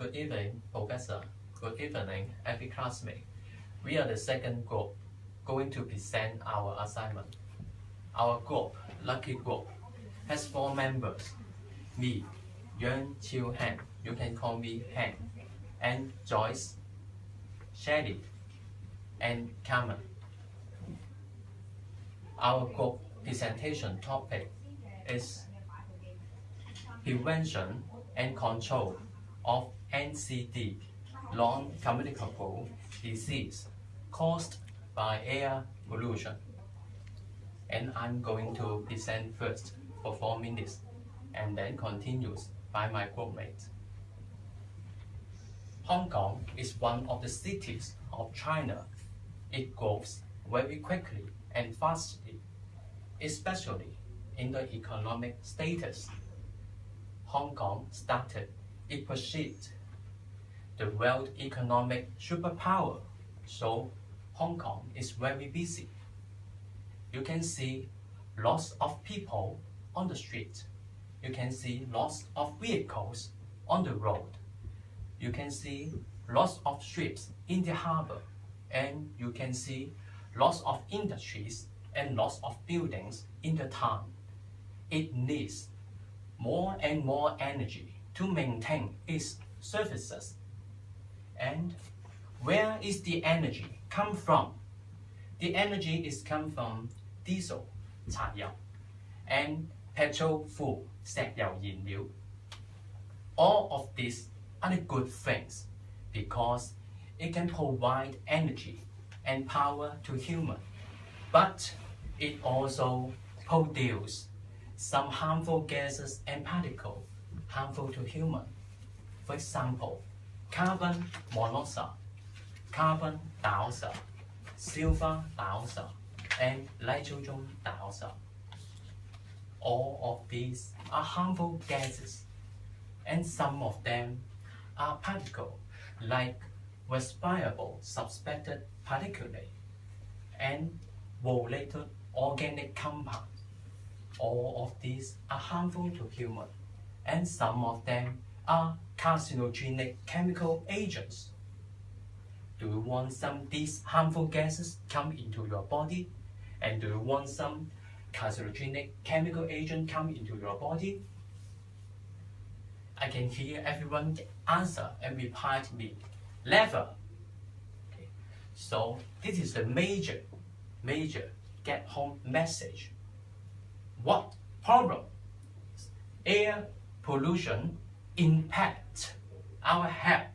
Good evening, Professor. Good evening, every classmate. We are the second group going to present our assignment. Our group, Lucky Group, has 4 members. Me, Yuan Chiu Han, you can call me Han, and Joyce, Shelly, and Carmen. Our group presentation topic is prevention and control of NCD, non-communicable disease caused by air pollution. And I'm going to present first for 4 minutes and then continues by my groupmates. Hong Kong is one of the cities of China. It grows very quickly and fastly, especially in the economic status. Hong Kong started its pursuit the world economic superpower, so Hong Kong is very busy. You can see lots of people on the street. You can see lots of vehicles on the road. You can see lots of ships in the harbor, and you can see lots of industries and lots of buildings in the town. It needs more and more energy to maintain its services. And where is the energy come from? The energy is come from diesel, 柴油, and petrol fuel, 石油燃料. All of these are the good things because it can provide energy and power to humans, but it also produces some harmful gases and particles harmful to humans. For example, carbon monoxide, carbon dioxide, sulfur dioxide, and nitrogen dioxide. All of these are harmful gases, and some of them are particles like respirable suspected particulate and volatile organic compounds. All of these are harmful to humans, and some of them are carcinogenic chemical agents. Do you want some of these harmful gases come into your body? And do you want some carcinogenic chemical agent come into your body? I can hear everyone answer and reply to me, never. Okay. So this is the major get home message. What problem? Air pollution impact our health.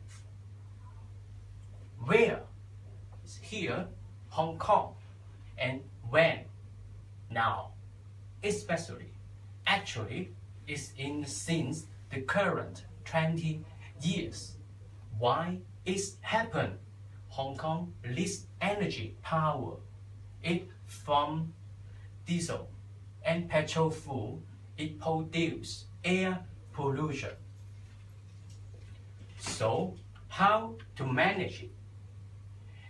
Where? It's here, Hong Kong. And when? Now. Especially. Actually, it's since the current 20 years. Why it's happened? Hong Kong leads energy power. It from diesel and petrol fuel, it produces air pollution. So, how to manage it?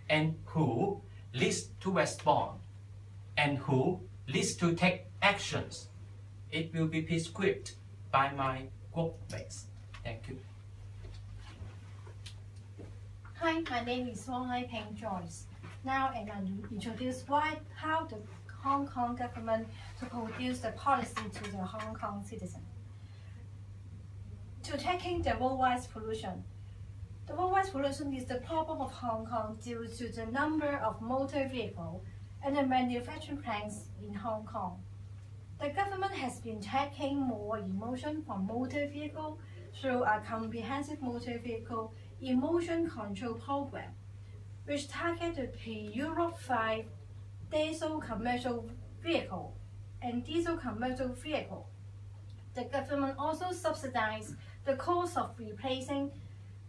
And who needs to respond? And who needs to take actions? It will be prescribed by my groupmates. Thank you. Hi, my name is Wong Lai Peng Joyce. Now I will introduce how the Hong Kong government to produce the policy to the Hong Kong citizen. To tackling the worldwide pollution. The worldwide pollution is the problem of Hong Kong due to the number of motor vehicles and the manufacturing plants in Hong Kong. The government has been taking more emission from motor vehicle through a comprehensive motor vehicle emission control program, which targets the pre-Euro 5 diesel commercial vehicle and diesel commercial vehicle. The government also subsidized the cost of replacing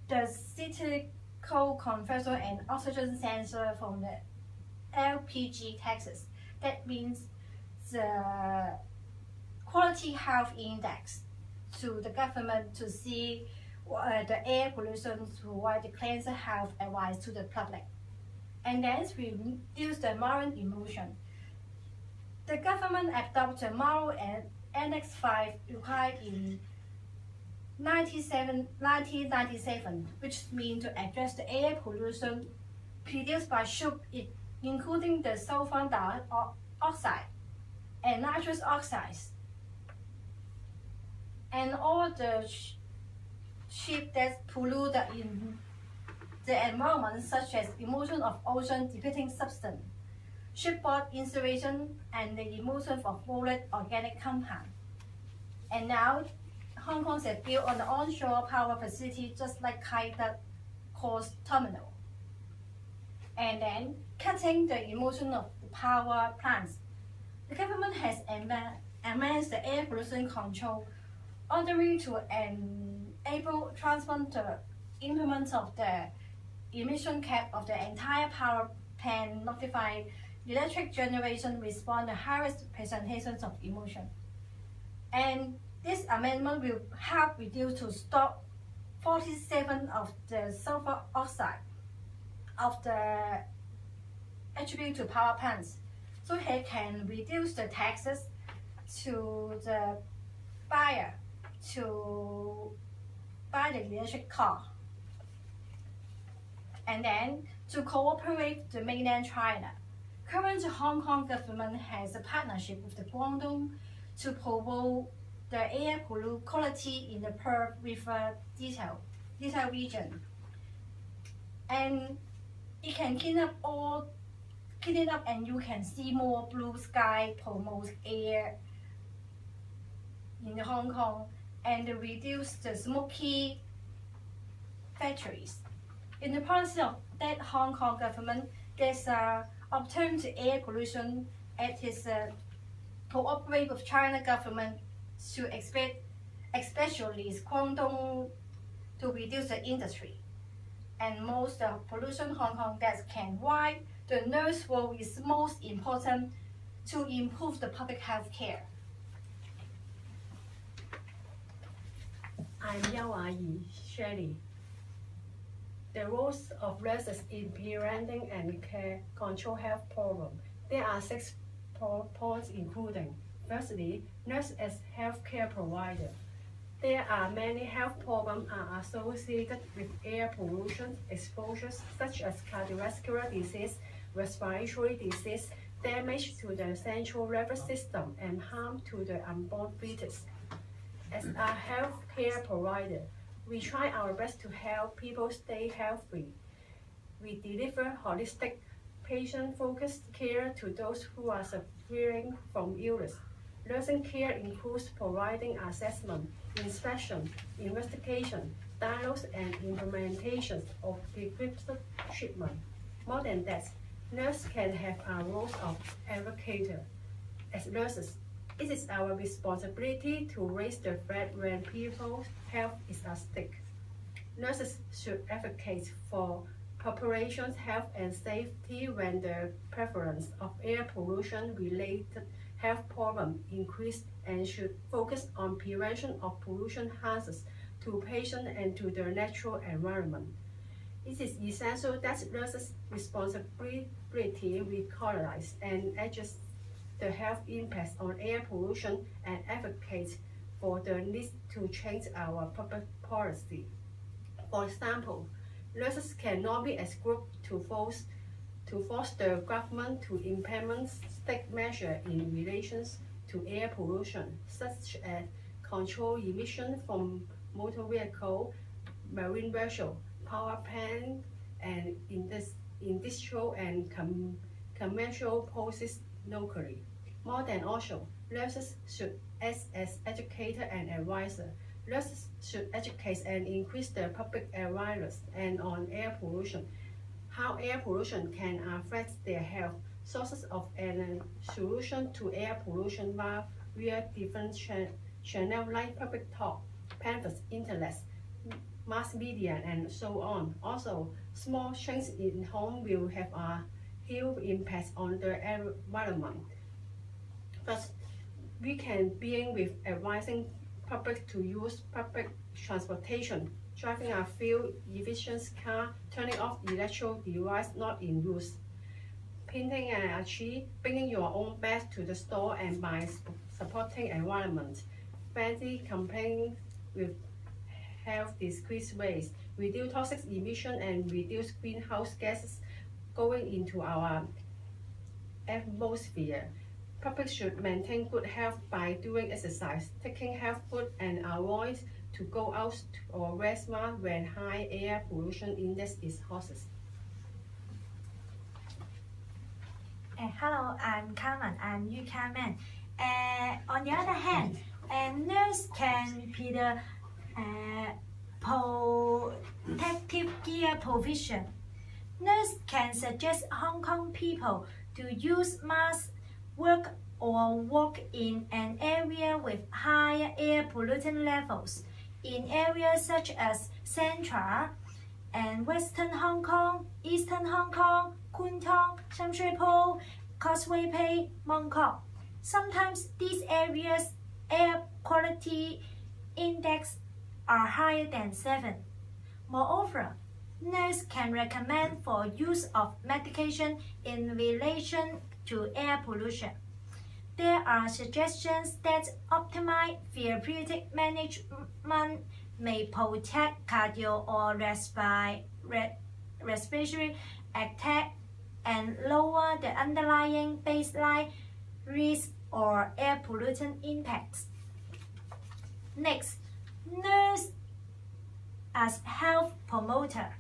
the cyclical converter and oxygen sensor from the LPG taxes. That means the quality health index to the government to see the air pollution to provide the cleaner health advice to the public. And then we reduce the marine emission. The government adopts the Model and Annex 5 required in 1997, which means to address the air pollution produced by ship, including the sulfur dioxide and nitrous oxides, and all the ship that pollute the environment, such as emulsion of ocean-depleting substance, shipboard insulation, and the emulsion of volatile organic compound. And now, Hong Kong is built on the onshore power facility, just like Kai Tak Coast Terminal. And then, cutting the emulsion of the power plants. The government has amended the air pollution control, ordering to enable transport the implement of the emission cap of the entire power plant, notify electric generation respond to highest presentations of emission. And this amendment will help reduce to stop 47 of the sulfur oxide of the attribute to power plants, so it can reduce the taxes to the buyer to buy the electric car. And then to cooperate with the mainland China. Currently, Hong Kong government has a partnership with the Guangdong to promote the air quality in the Pearl River Delta region. And it can clean it up and you can see more blue sky, promote air in Hong Kong, and reduce the smoky factories. In the policy of that Hong Kong government, there's obtain the air pollution at its cooperate with China government to expect, especially Guangdong, to reduce the industry. And most of pollution Hong Kong that can why the nurse role is most important to improve the public health care. I'm Yao Yi Shelley. The roles of nurses in preventing and control health problems. There are 6 points including: firstly, nurse as healthcare provider. There are many health problems are associated with air pollution exposures, such as cardiovascular disease, respiratory disease, damage to the central nervous system, and harm to the unborn fetus. As a healthcare provider, we try our best to help people stay healthy. We deliver holistic, patient-focused care to those who are suffering from illness. Nursing care includes providing assessment, inspection, investigation, diagnosis, and implementation of prescription treatment. More than that, nurses can have a role of advocate. As nurses, it is our responsibility to raise the flag when people's health is at stake. Nurses should advocate for population's health and safety when the prevalence of air pollution-related health problems increase, and should focus on prevention of pollution hazards to patients and to the natural environment. It is essential that nurses' responsibility recognize and address the health impacts on air pollution and advocate for the need to change our public policy. For example, nurses cannot be as group to force the government to implement strict measures in relation to air pollution, such as control emissions from motor vehicles, marine vessels, power plants, and industrial and commercial processes locally. More than also, nurses should act as educator and advisor. Nurses should educate and increase the public awareness on air pollution, how air pollution can affect their health, sources of and solution to air pollution via different channels like public talk, pamphlets, internet, mass media, and so on. Also, small changes in home will have a huge impact on the environment. First, we can begin with advising public to use public transportation, driving a fuel-efficient car, turning off electrical devices not in use, painting a tree, bringing your own bag to the store, and by supporting environment, friendly campaigns with have decreased waste, reduce toxic emission, and reduce greenhouse gases going into our atmosphere. Public should maintain good health by doing exercise, taking health food, and avoid to go out or restaurant when high air pollution index is hottest. Hello, I'm Carmen. I'm Carmen. On the other hand, a nurse can be the protective gear provision. Nurse can suggest Hong Kong people to use masks, work or walk in an area with higher air pollutant levels. In areas such as Central and Western Hong Kong, Eastern Hong Kong, Kwun Tong, Sham Shui Po, Causeway Bay, Mong Kok. Sometimes these areas' air quality index are higher than 7. Moreover, nurse can recommend for use of medication in relation to air pollution. There are suggestions that optimized therapeutic management may protect cardio or respiratory attack and lower the underlying baseline risk or air pollutant impacts. Next, nurse as health promoter.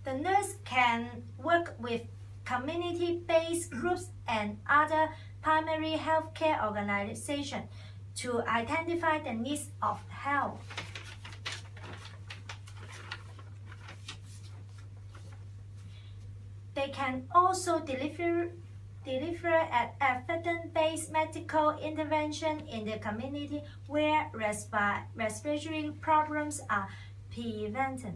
The nurse can work with community-based groups and other primary healthcare organizations to identify the needs of health. They can also deliver an evidence-based medical intervention in the community where respiratory problems are prevented.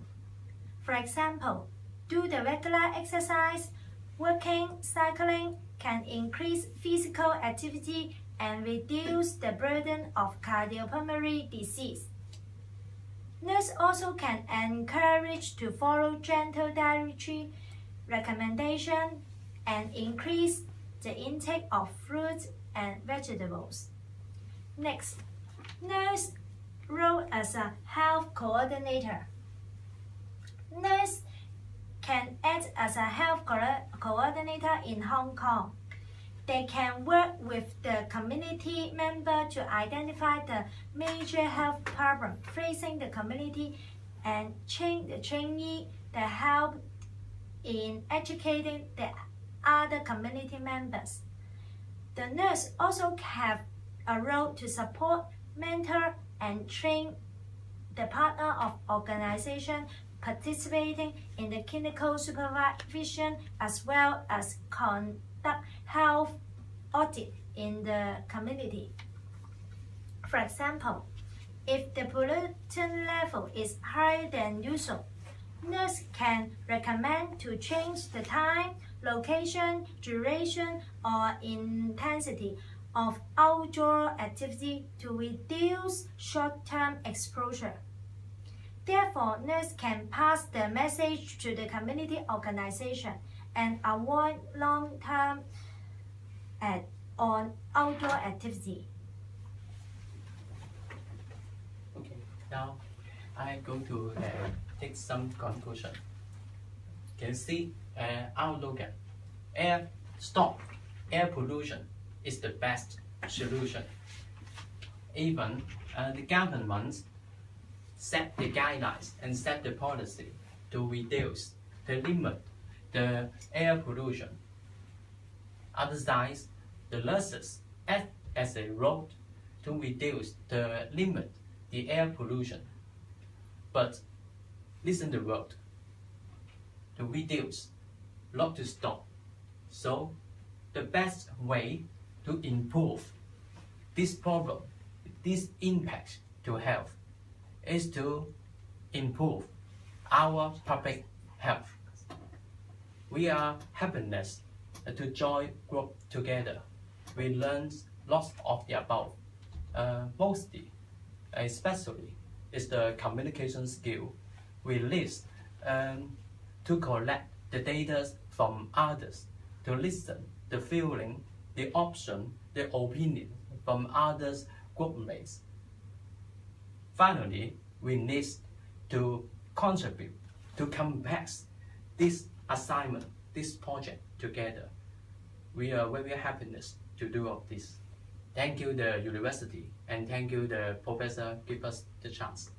For example, do the regular exercise, walking, cycling can increase physical activity and reduce the burden of cardiopulmonary disease. Nurses also can encourage to follow gentle dietary recommendation and increase the intake of fruits and vegetables. Next, nurse role as a health coordinator. Nurse can act as a health coordinator in Hong Kong. They can work with the community member to identify the major health problem facing the community and train the trainee that help in educating the other community members. The nurse also have a role to support, mentor, and train the partner of organization participating in the clinical supervision as well as conduct health audit in the community. For example, if the pollutant level is higher than usual, nurse can recommend to change the time, location, duration, or intensity of outdoor activity to reduce short-term exposure. Therefore, nurse can pass the message to the community organization and avoid long-term on outdoor activity. Okay, now I'm going to take some conclusion. Can you see our slogan? Stop air pollution is the best solution. Even the government set the guidelines and set the policy to reduce, to limit the air pollution. Other sides, the nurses act as a road to reduce, the limit the air pollution. But listen the road to reduce, not to stop. So the best way to improve this problem, this impact to health, is to improve our public health. We are happiness to join group together. We learn lots of the above. Mostly, especially, is the communication skill. We listen to collect the data from others, to listen the feeling, the option, the opinion from others' group mates. Finally, we need to contribute, to compass this assignment, this project together. We are very happy to do all this. Thank you the university and thank you the professor give us the chance.